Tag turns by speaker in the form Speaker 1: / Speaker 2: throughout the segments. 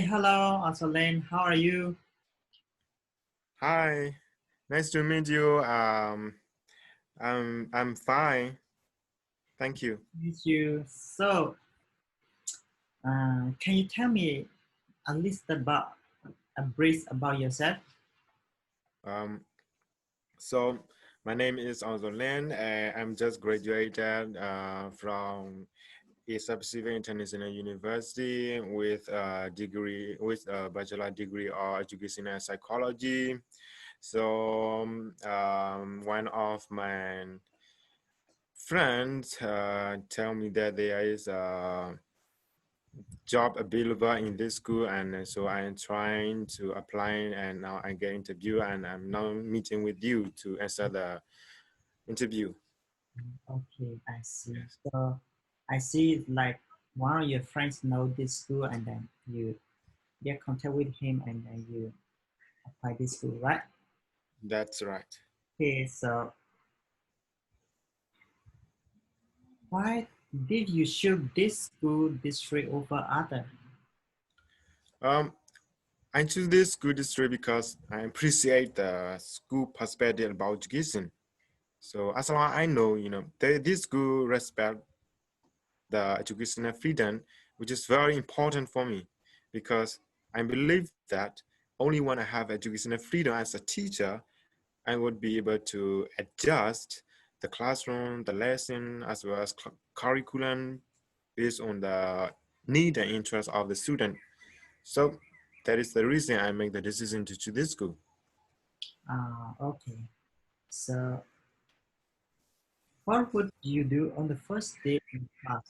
Speaker 1: Hello, Aung. How are you?
Speaker 2: Hi, nice to meet you. I'm fine. Thank you.
Speaker 1: Meet you. Can you tell me a list about a brief about yourself?
Speaker 2: Um, so my name is Aung Zaw I'm just graduated from Asia Pacific International University with a degree, with a bachelor degree of education and psychology. One of my friends tell me that there is a job available in this school, and so I am trying to apply, and now I get interview, and I'm now meeting with you to answer the interview.
Speaker 1: Okay, I see.
Speaker 2: Yes,
Speaker 1: So I see like one of your friends know this school and then you get contact with him and then you apply this school, right?
Speaker 2: that's right.
Speaker 1: Okay, so why did you choose this school district over other?
Speaker 2: Um, I choose this school district because I appreciate the school perspective about education. So as long as I know, this school respect the educational freedom, which is very important for me because I believe that only when I have educational freedom as a teacher, I would be able to adjust the classroom, the lesson, as well as curriculum based on the need and interest of the student. So that is the reason I make the decision to choose this school.
Speaker 1: Okay. So what would you do on the first day in class?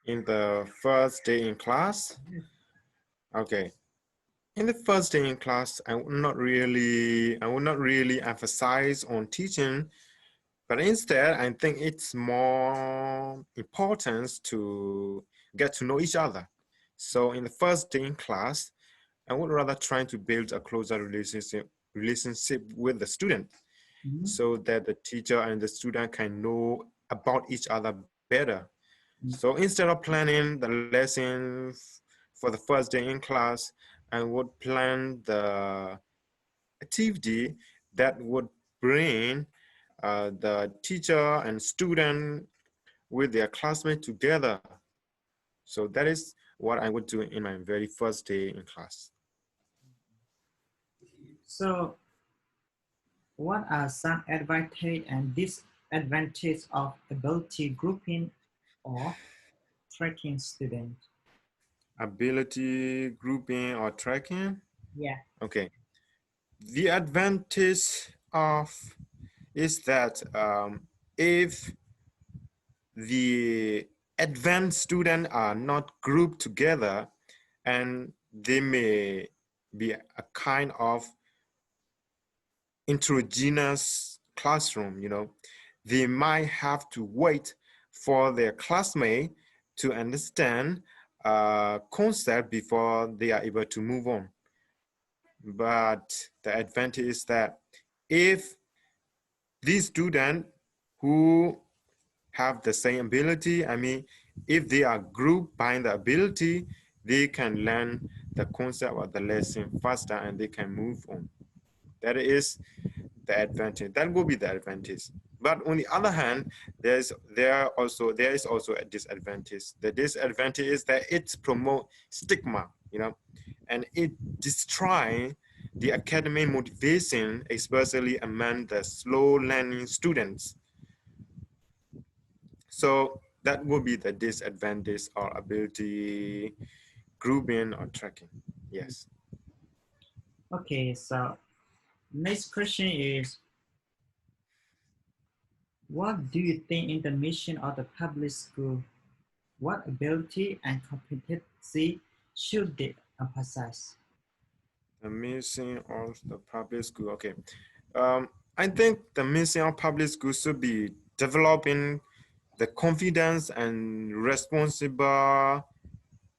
Speaker 2: In the first day in class, okay. In the first day in class, I would not really emphasize on teaching, but instead, I think it's more important to get to know each other. So in the first day in class, I would rather try to build a closer relationship with the student
Speaker 1: Mhm.
Speaker 2: so that the teacher and the student can know about each other better. So instead of planning the lessons for the first day in class, I would plan the activity that would bring the teacher and student with their classmates together. So that is what I would do in my very first day in class.
Speaker 1: So what are some advantage and disadvantage of ability grouping or tracking student?
Speaker 2: Ability grouping or tracking.
Speaker 1: Yeah.
Speaker 2: Okay. The advantage of is that if the advanced students are not grouped together, and they may be a kind of heterogeneous classroom, they might have to wait for their classmate to understand a concept before they are able to move on. But the advantage is that if these students who have the same ability, I mean, if they are grouped by the ability, they can learn the concept of the lesson faster and they can move on. That is the advantage. That will be the advantage. But on the other hand, there is also a disadvantage. The disadvantage is that it promotes stigma, and it destroys the academic motivation, especially among the slow learning students. So that will be the disadvantage or ability grouping or tracking. Yes.
Speaker 1: Okay. So next question is, what do you think in the mission of the public school? What ability and competency should they emphasize?
Speaker 2: The mission of the public school. Okay. Um, I think the mission of public school should be developing the confidence and responsible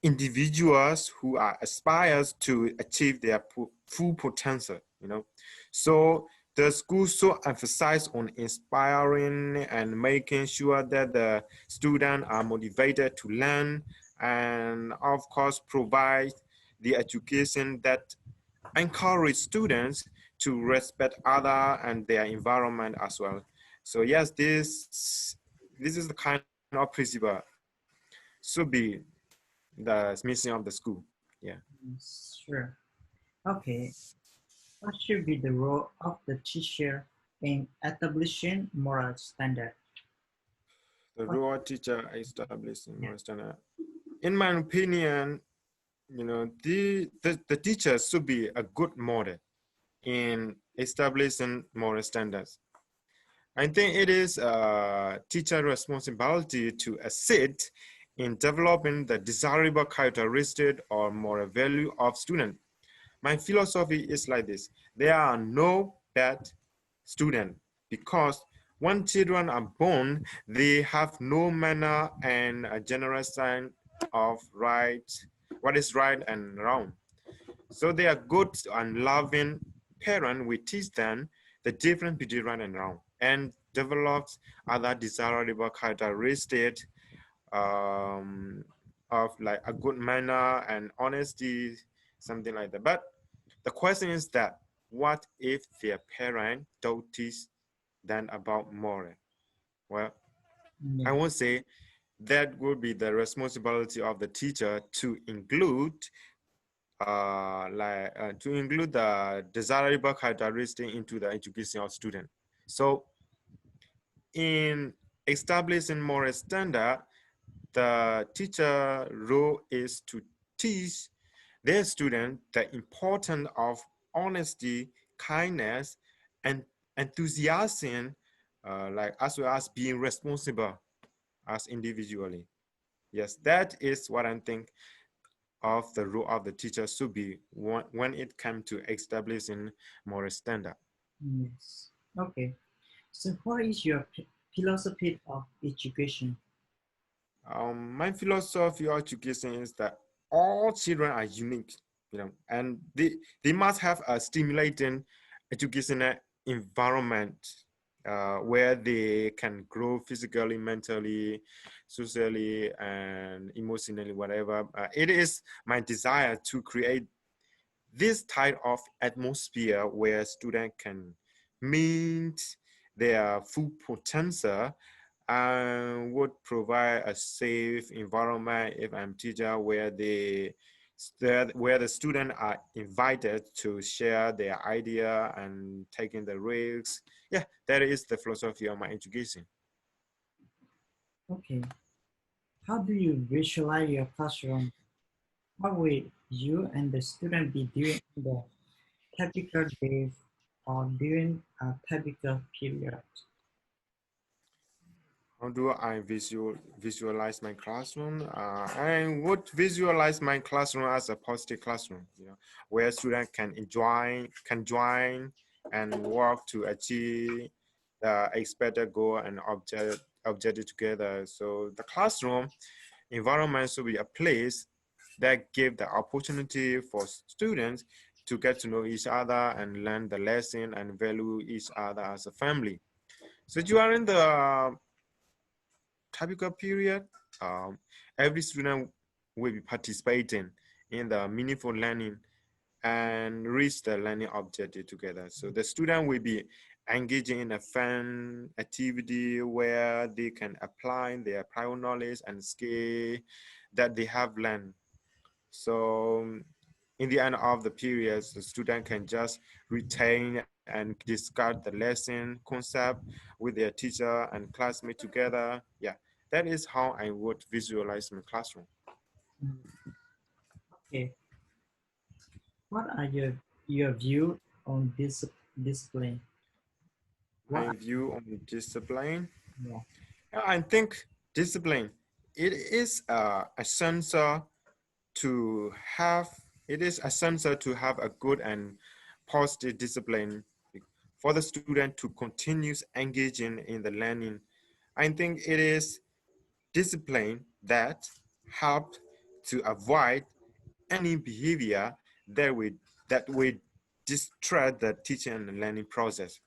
Speaker 2: individuals who are aspires to achieve their full potential. So the school should emphasize on inspiring and making sure that the students are motivated to learn and of course provide the education that encourage students to respect other and their environment as well. So yes, this is the kind of principle should be the mission of the school. Yeah.
Speaker 1: Sure. Okay. What should be the role of the teacher in establishing moral standard?
Speaker 2: The
Speaker 1: What?
Speaker 2: role teacher establishing
Speaker 1: Yeah.
Speaker 2: more standard. In my opinion, you know, the teacher should be a good model in establishing moral standards. I think it is a teacher responsibility to assist in developing the desirable characteristic or moral value of student. My philosophy is like this: there are no bad students because when children are born, they have no manner and a general sign of right, what is right and wrong. So they are good and loving parent. We teach them the difference between right and wrong and develops other desirable characteristics um, of like a good manner and honesty, something like that. But the question is that what if their parent don't teach them about moral? Well, I
Speaker 1: Yeah.
Speaker 2: would say that would be the responsibility of the teacher to include to include the desirable characteristic into the education of student. So in establishing moral standard, the teacher role is to teach their student the importance of honesty, kindness, and enthusiasm, like as well as being responsible as individually. Yes, that is what I think of the role of the teacher should be when it comes to establishing moral standard.
Speaker 1: Yes. Okay. So, what is your philosophy of education?
Speaker 2: My philosophy of education is that all children are unique, you know, and they must have a stimulating educational environment where they can grow physically, mentally, socially, and emotionally, whatever. It is my desire to create this type of atmosphere where students can meet their full potential and would provide a safe environment if I'm teacher where the students are invited to share their idea and taking the risks. Yeah, that is the philosophy of my education.
Speaker 1: Okay. How do you visualize your classroom? What will you and the student be doing in the typical days or during a typical period?
Speaker 2: How do I visualize my classroom? I would visualize my classroom as a positive classroom, you know, where students can join and work to achieve the expected goal and objective together. So the classroom environment should be a place that give the opportunity for students to get to know each other and learn the lesson and value each other as a family. So during the typical period, um, every student will be participating in the meaningful learning and reach the learning objective together. So the student will be engaging in a fun activity where they can apply their prior knowledge and skill that they have learned. So in the end of the period, the student can just retain and discuss the lesson concept with their teacher and classmate together. Yeah, that is how I would visualize my classroom.
Speaker 1: Mm, okay. What are your view on this discipline? What
Speaker 2: My
Speaker 1: are,
Speaker 2: view on discipline.
Speaker 1: yeah.
Speaker 2: Yeah, I think discipline, it is essential to have, it is essential to have a good and positive discipline for the student to continue engaging in the learning. I think it is discipline that help to avoid any behavior that would distract the teaching and learning process.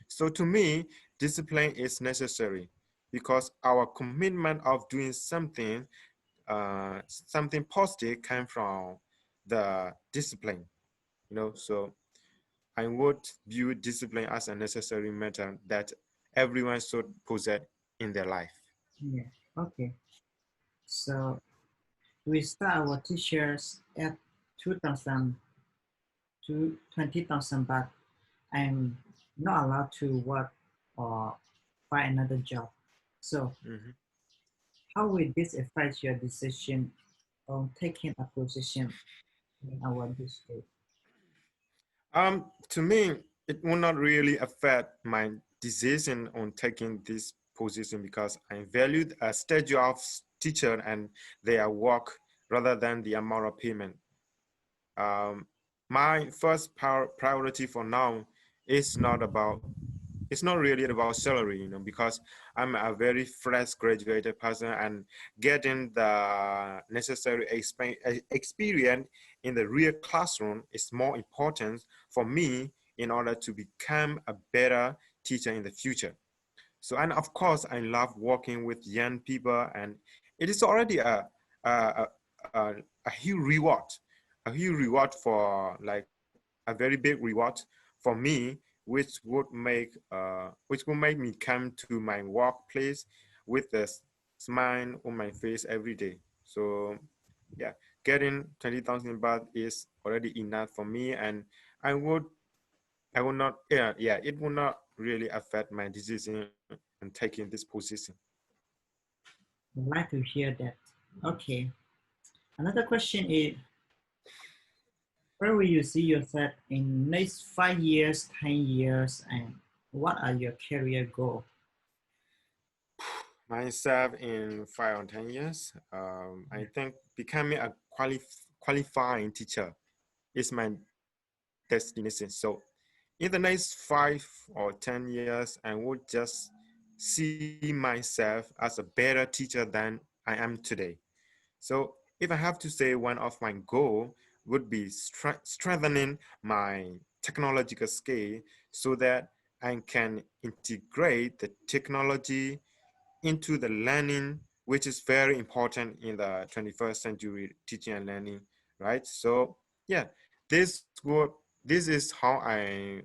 Speaker 2: So to me, discipline is necessary because our commitment of doing something something positive came from the discipline, so I would view discipline as a necessary matter that everyone should possess in their life.
Speaker 1: Yeah. Okay. So we start our teachers at 2000 to 20,000, but I'm not allowed to work or find another job. So
Speaker 2: Mhm.
Speaker 1: how will this affect your decision on taking a position in our district?
Speaker 2: To me, it will not really affect my decision on taking this position because I valued a schedule of teacher and their work rather than the amount of payment. Um, my first priority for now is not about it's not really about salary, because I'm a very fresh graduated person and getting the necessary experience in the real classroom is more important for me in order to become a better teacher in the future. So, and of course, I love working with young people, and it is already a, a, a huge reward, for like a very big reward for me, which would make me come to my workplace with a smile on my face every day. So, yeah, getting 20,000 baht is already enough for me, and I would I will not, yeah, it will not really affect my decision in taking this position.
Speaker 1: I'd like to hear that. Okay. Another question is, where will you see yourself in next 5 years, 10 years, and what are your career goals?
Speaker 2: Myself in 5 or 10 years, I think becoming a qualifying teacher is my destination. So in the next 5 or 10 years, I would just see myself as a better teacher than I am today. So if I have to say, one of my goal would be strengthening my technological skill so that I can integrate the technology into the learning, which is very important in the 21st century teaching and learning, right? So yeah, this is how I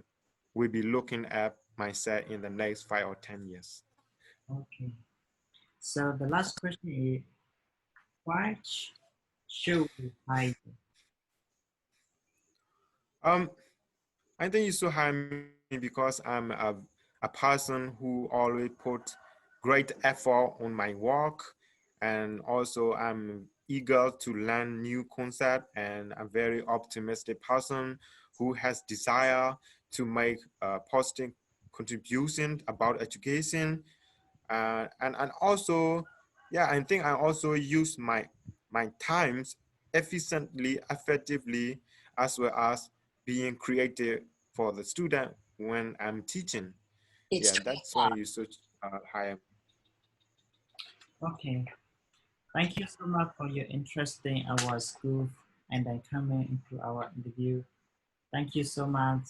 Speaker 2: will be looking at myself in the next 5 or 10 years.
Speaker 1: Okay. So the last question is, why should we hire you?
Speaker 2: Um, I think you should hire me because I'm a person who always put great effort on my work, and also I'm eager to learn new concept, and a very optimistic person who has desire to make a positive contribution about education, and also, yeah, I think I also use my times efficiently, effectively, as well as being creative for the student when I'm teaching. Yeah, that's why you should hire.
Speaker 1: Okay. Thank you so much for your interest in our school and then coming into our interview. Thank you so much.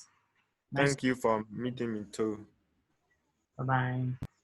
Speaker 1: Nice.
Speaker 2: Thank you for meeting me too.
Speaker 1: Bye bye.